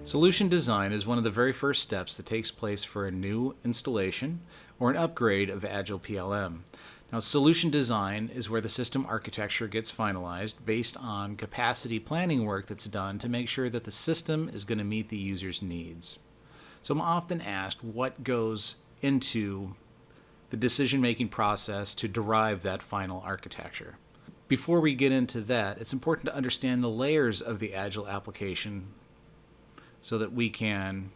Solution design is one of the very first steps that takes place for a new installation or an upgrade of Agile PLM. Now, solution design is where the system architecture gets finalized based on capacity planning work that's done to make sure that the system is going to meet the user's needs. So I'm often asked what goes into the decision-making process to derive that final architecture. Before we get into that, it's important to understand the layers of the Agile application so that we can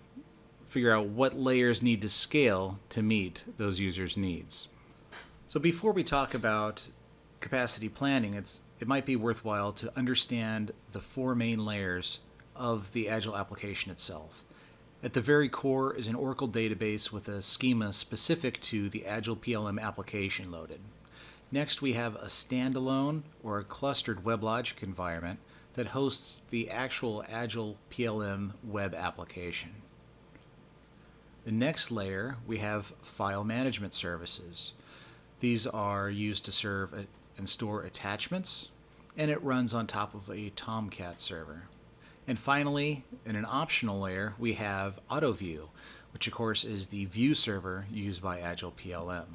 figure out what layers need to scale to meet those users' needs. So before we talk about capacity planning, it might be worthwhile to understand the four main layers of the Agile application itself. At the very core is an Oracle database with a schema specific to the Agile PLM application loaded. Next, we have a standalone or a clustered WebLogic environment that hosts the actual Agile PLM web application. The next layer, we have file management services. These are used to serve and store attachments, and it runs on top of a Tomcat server. And finally, in an optional layer, we have AutoView, which of course is the view server used by Agile PLM.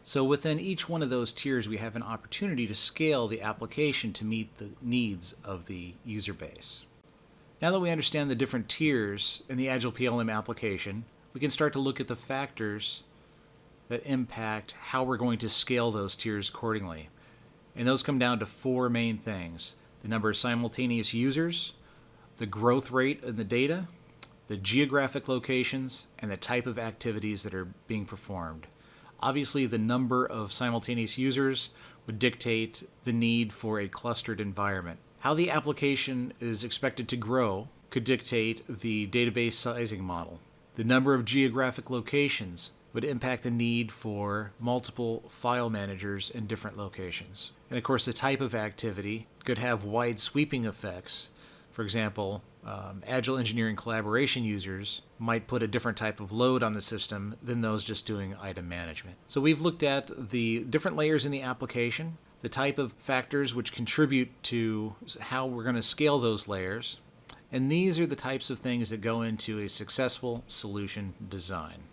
So within each one of those tiers, we have an opportunity to scale the application to meet the needs of the user base. Now that we understand the different tiers in the Agile PLM application, we can start to look at the factors that impact how we're going to scale those tiers accordingly. And those come down to four main things: the number of simultaneous users, the growth rate in the data, the geographic locations, and the type of activities that are being performed. Obviously, the number of simultaneous users would dictate the need for a clustered environment. How the application is expected to grow could dictate the database sizing model. The number of geographic locations would impact the need for multiple file managers in different locations. And of course, the type of activity could have wide sweeping effects. For example, Agile engineering collaboration users might put a different type of load on the system than those just doing item management. So we've looked at the different layers in the application, the type of factors which contribute to how we're going to scale those layers, and these are the types of things that go into a successful solution design.